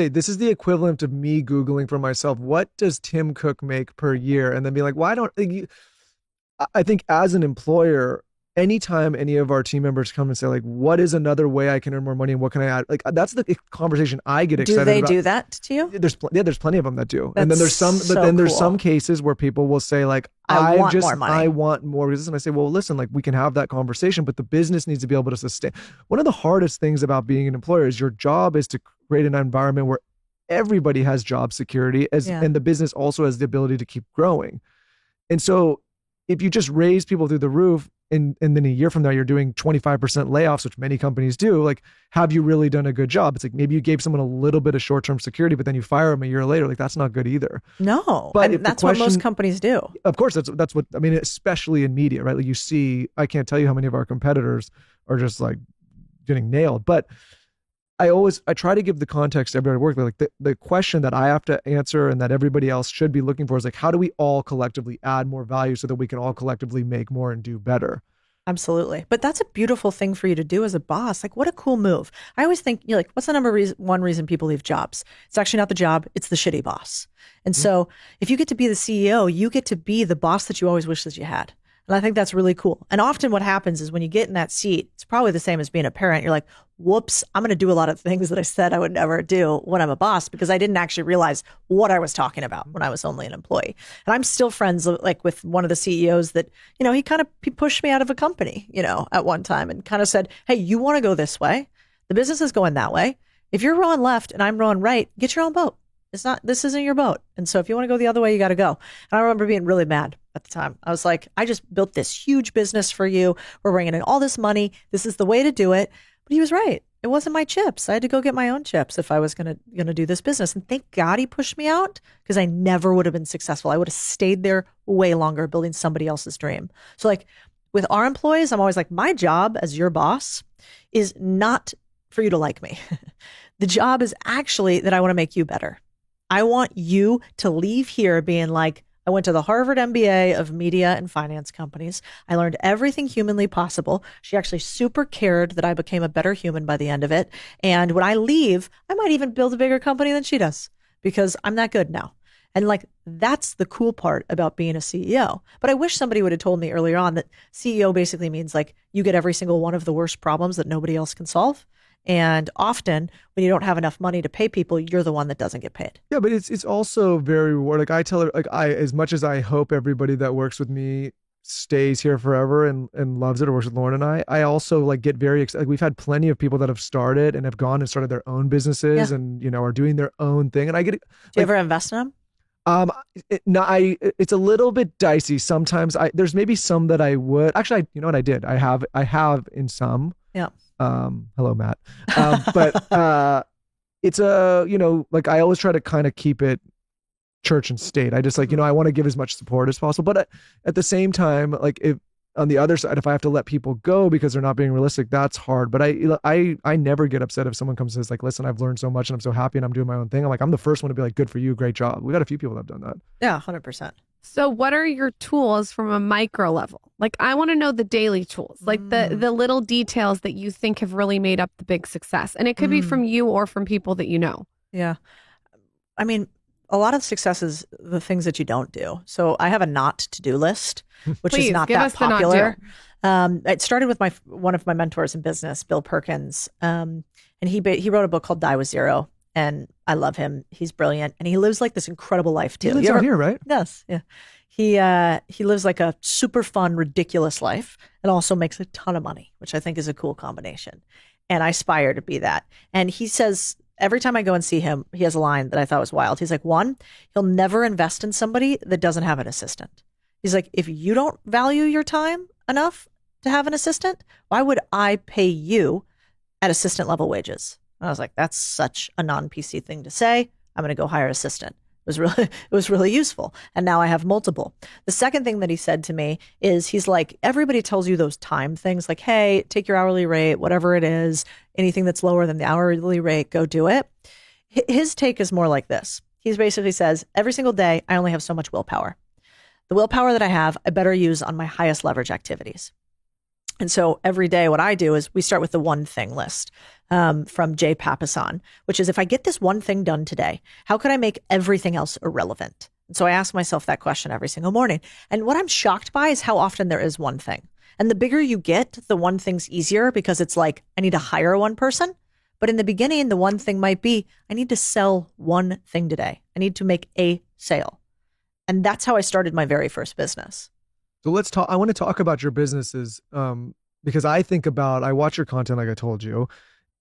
This is the equivalent of me Googling for myself, what does Tim Cook make per year? And then be like, why don't you, I think as an employer, anytime any of our team members come and say like, what is another way I can earn more money and what can I add? Like that's the conversation I get excited about. Do they do that to you? There's plenty of them that do. That's and then there's some, so but then there's cool. some cases where people will say like, I want more money. I want more business. And I say, well, listen, like we can have that conversation, but the business needs to be able to sustain. One of the hardest things about being an employer is your job is to create an environment where everybody has job security and the business also has the ability to keep growing. And so if you just raise people through the roof and then a year from now, you're doing 25% layoffs, which many companies do, like, have you really done a good job? It's like, maybe you gave someone a little bit of short-term security, but then you fire them a year later. Like, that's not good either. No, but that's what most companies do. Of course, that's what, I mean, especially in media, right? Like you see, I can't tell you how many of our competitors are just like getting nailed, but I try to give the context to everybody at work. Like the question that I have to answer and that everybody else should be looking for is like, how do we all collectively add more value so that we can all collectively make more and do better? Absolutely. But that's a beautiful thing for you to do as a boss. Like, what a cool move. I always think, you're like, what's the one reason people leave jobs? It's actually not the job. It's the shitty boss. And so if you get to be the CEO, you get to be the boss that you always wish that you had. And I think that's really cool. And often what happens is when you get in that seat, it's probably the same as being a parent. You're like, whoops, I'm going to do a lot of things that I said I would never do when I'm a boss because I didn't actually realize what I was talking about when I was only an employee. And I'm still friends like with one of the CEOs that, he pushed me out of a company, at one time and kind of said, hey, you want to go this way. The business is going that way. If you're rowing left and I'm rowing right, get your own boat. This isn't your boat. And so if you want to go the other way, you got to go. And I remember being really mad at the time. I was like, I just built this huge business for you. We're bringing in all this money. This is the way to do it. But he was right. It wasn't my chips. I had to go get my own chips if I was going to do this business. And thank God he pushed me out because I never would have been successful. I would have stayed there way longer building somebody else's dream. So like with our employees, I'm always like, my job as your boss is not for you to like me. The job is actually that I want to make you better. I want you to leave here being like, I went to the Harvard MBA of media and finance companies. I learned everything humanly possible. She actually super cared that I became a better human by the end of it. And when I leave, I might even build a bigger company than she does because I'm that good now. And like, that's the cool part about being a CEO. But I wish somebody would have told me earlier on that CEO basically means like you get every single one of the worst problems that nobody else can solve. And often when you don't have enough money to pay people, you're the one that doesn't get paid. Yeah, but it's also very rewarding. Like I tell her, like as much as I hope everybody that works with me stays here forever and loves it or works with Lauren and I also like get very excited. Like we've had plenty of people that have started and have gone and started their own businesses and, are doing their own thing. And I get it. Do you ever invest in them? It's a little bit dicey. Sometimes there's maybe some that I would actually, you know what I did? I have in some. Yeah. Hello, Matt. But it's like I always try to kind of keep it church and state. I just like, I want to give as much support as possible. But at the same time, like if on the other side, if I have to let people go because they're not being realistic, that's hard. But I never get upset if someone comes and says like, listen, I've learned so much and I'm so happy and I'm doing my own thing. I'm the first one to be like, good for you. Great job. We got a few people that have done that. Yeah, 100%. So what are your tools from a micro level? Like I want to know the daily tools, like the little details that you think have really made up the big success. And it could be from you or from people that you know. Yeah. I mean, a lot of success is the things that you don't do. So I have a not to-do list, which is not that popular. It started with one of my mentors in business, Bill Perkins. And he wrote a book called Die with Zero. And I love him. He's brilliant. And he lives like this incredible life too. He lives out here, right? Yes. Yeah. He lives like a super fun, ridiculous life and also makes a ton of money, which I think is a cool combination. And I aspire to be that. And he says, every time I go and see him, he has a line that I thought was wild. He's like, one, he'll never invest in somebody that doesn't have an assistant. He's like, if you don't value your time enough to have an assistant, why would I pay you at assistant level wages? And I was like, that's such a non-PC thing to say. I'm going to go hire an assistant. It was really useful. And now I have multiple. The second thing that he said to me is he's like, everybody tells you those time things like, hey, take your hourly rate, whatever it is, anything that's lower than the hourly rate, go do it. His take is more like this. He basically says, every single day, I only have so much willpower. The willpower that I have, I better use on my highest leverage activities. And so every day what I do is we start with the one thing list from Jay Papasan, which is if I get this one thing done today, how could I make everything else irrelevant? And so I ask myself that question every single morning. And what I'm shocked by is how often there is one thing. And the bigger you get, the one thing's easier because it's like, I need to hire one person. But in the beginning, the one thing might be, I need to sell one thing today. I need to make a sale. And that's how I started my very first business. So let's talk. I want to talk about your businesses because I watch your content, like I told you,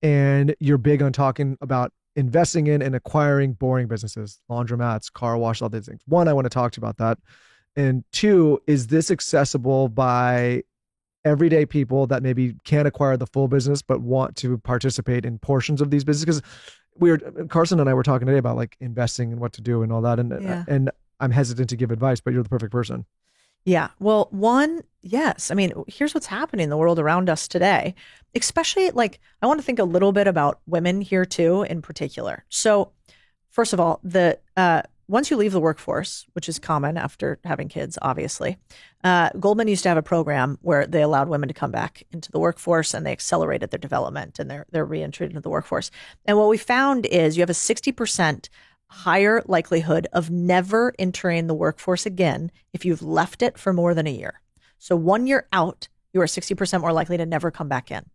and you're big on talking about investing in and acquiring boring businesses, laundromats, car wash, all these things. One, I want to talk to you about that. And two, is this accessible by everyday people that maybe can't acquire the full business but want to participate in portions of these businesses? Because Carson and I were talking today about like investing and what to do and all that, and I'm hesitant to give advice, but you're the perfect person. Yeah. Well, one, yes. I mean, here's what's happening in the world around us today, especially like I want to think a little bit about women here too, in particular. So first of all, once you leave the workforce, which is common after having kids, obviously, Goldman used to have a program where they allowed women to come back into the workforce and they accelerated their development and their reentry into the workforce. And what we found is you have a 60% higher likelihood of never entering the workforce again if you've left it for more than a year. So 1 year out, you are 60% more likely to never come back in.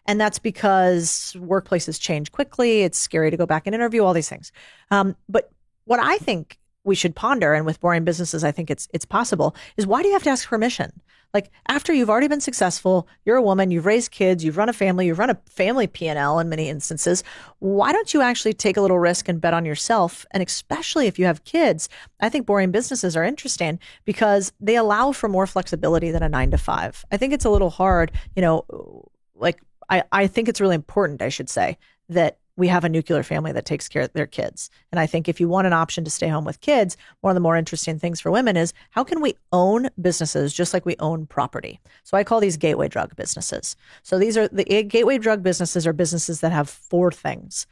And that's because workplaces change quickly. It's scary to go back and interview, all these things. But what I think we should ponder, and with boring businesses, I think it's possible, is why do you have to ask permission? Like after you've already been successful, you're a woman, you've raised kids, you've run a family P&L in many instances. Why don't you actually take a little risk and bet on yourself? And especially if you have kids, I think boring businesses are interesting because they allow for more flexibility than a 9 to 5. I think it's a little hard, like I think it's really important, I should say, that we have a nuclear family that takes care of their kids. And I think if you want an option to stay home with kids, one of the more interesting things for women is how can we own businesses just like we own property? So I call these gateway drug businesses. So these are the gateway drug businesses are businesses that have 4 things.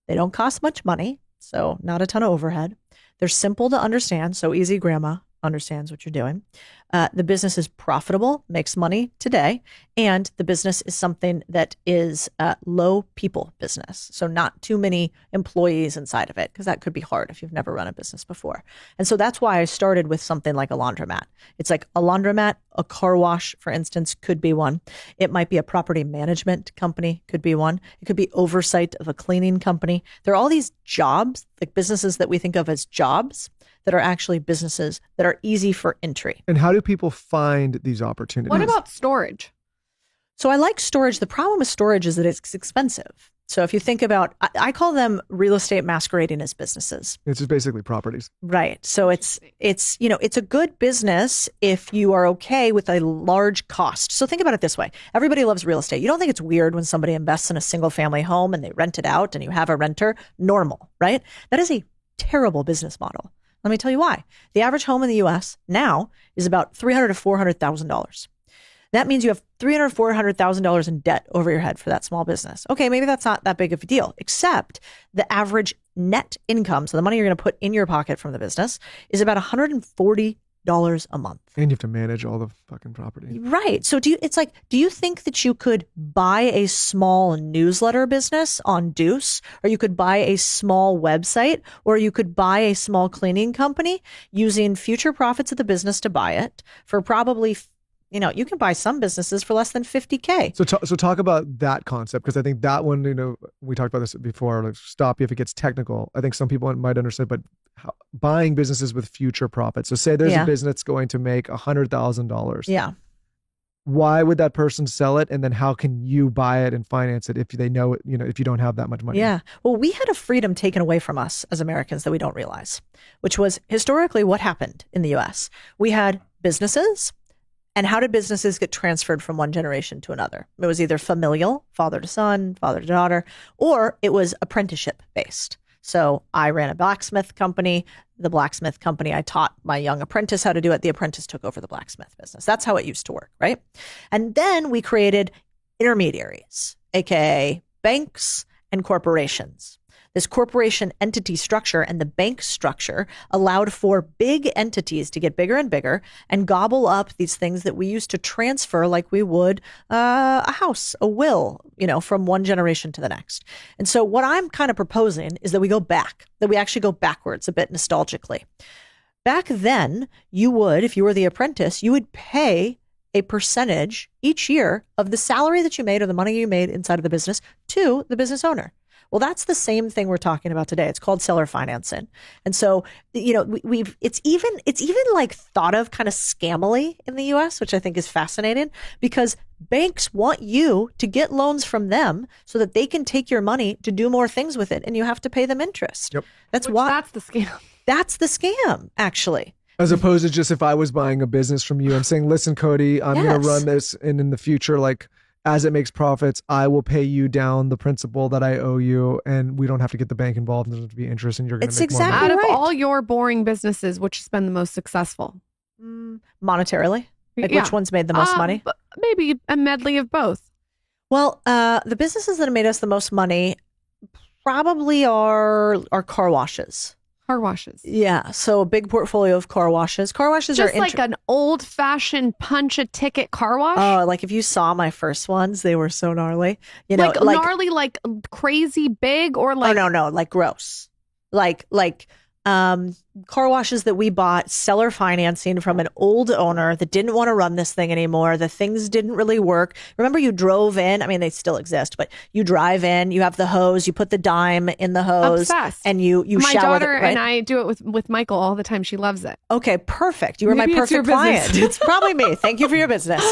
They don't cost much money, so not a ton of overhead. They're simple to understand, so easy grandma understands what you're doing. The business is profitable, makes money today, and the business is something that is low people business. So not too many employees inside of it, because that could be hard if you've never run a business before. And so that's why I started with something like a laundromat. It's like a laundromat, a car wash, for instance, could be one. It might be a property management company, could be one. It could be oversight of a cleaning company. There are all these jobs, like businesses that we think of as jobs, that are actually businesses that are easy for entry. And how do people find these opportunities? What about storage? So I like storage. The problem with storage is that it's expensive. So if you think about, I call them real estate masquerading as businesses. It's just basically properties. Right. So it's a good business if you are okay with a large cost. So think about it this way. Everybody loves real estate. You don't think it's weird when somebody invests in a single family home and they rent it out and you have a renter? Normal, right? That is a terrible business model. Let me tell you why. The average home in the U.S. now is about $300,000 to $400,000. That means you have $300,000 to $400,000 in debt over your head for that small business. Okay, maybe that's not that big of a deal, except the average net income, so the money you're going to put in your pocket from the business, is about $140 a month. And you have to manage all the fucking property. Right. So do you think that you could buy a small newsletter business on Deuce, or you could buy a small website, or you could buy a small cleaning company using future profits of the business to buy it for probably, you can buy some businesses for less than $50K. So talk about that concept, because I think that one, we talked about this before, like stop you if it gets technical. I think some people might understand, but buying businesses with future profits. So say there's a business that's going to make $100,000. Yeah. Why would that person sell it? And then how can you buy it and finance it if they know it, if you don't have that much money? Yeah. Well, we had a freedom taken away from us as Americans that we don't realize, which was historically what happened in the US. We had businesses. And how did businesses get transferred from one generation to another? It was either familial, father to son, father to daughter, or it was apprenticeship based. So I ran a blacksmith company. The blacksmith company, I taught my young apprentice how to do it. The apprentice took over the blacksmith business. That's how it used to work, right? And then we created intermediaries, aka banks and corporations. This corporation entity structure and the bank structure allowed for big entities to get bigger and bigger and gobble up these things that we used to transfer like we would a house, a will, from one generation to the next. And so what I'm kind of proposing is that we go back, that we actually go backwards a bit nostalgically. Back then, you would, if you were the apprentice, you would pay a percentage each year of the salary that you made or the money you made inside of the business to the business owner. Well, that's the same thing we're talking about today. It's called seller financing. And so, it's even like thought of kind of scammily in the US, which I think is fascinating because banks want you to get loans from them so that they can take your money to do more things with it. And you have to pay them interest. Yep. That's the scam. That's the scam, actually. As opposed to just if I was buying a business from you and saying, listen, Codie, I'm going to run this. And in the future, like, as it makes profits, I will pay you down the principal that I owe you, and we don't have to get the bank involved. There's going to be interest, and you're going to make more money. Out of all your boring businesses, which has been the most successful? Monetarily? Like which one's made the most money? Maybe a medley of both. Well, the businesses that have made us the most money probably are car washes. Car washes. Yeah. So a big portfolio of car washes. Car washes just are like an old fashioned punch a ticket car wash. Oh, like if you saw my first ones, they were so gnarly. Like gnarly, like crazy big, or like no, like gross. Like car washes that we bought seller financing from an old owner that didn't want to run this thing anymore. The things didn't really work. Remember, you drove in. I mean, they still exist, but you drive in, you have the hose, you put the dime in the hose. Obsessed. And you my shower daughter right? And I do it with Michael all the time. She loves it. Okay, perfect. You were Maybe my perfect client. business. It's probably me. Thank you for your business.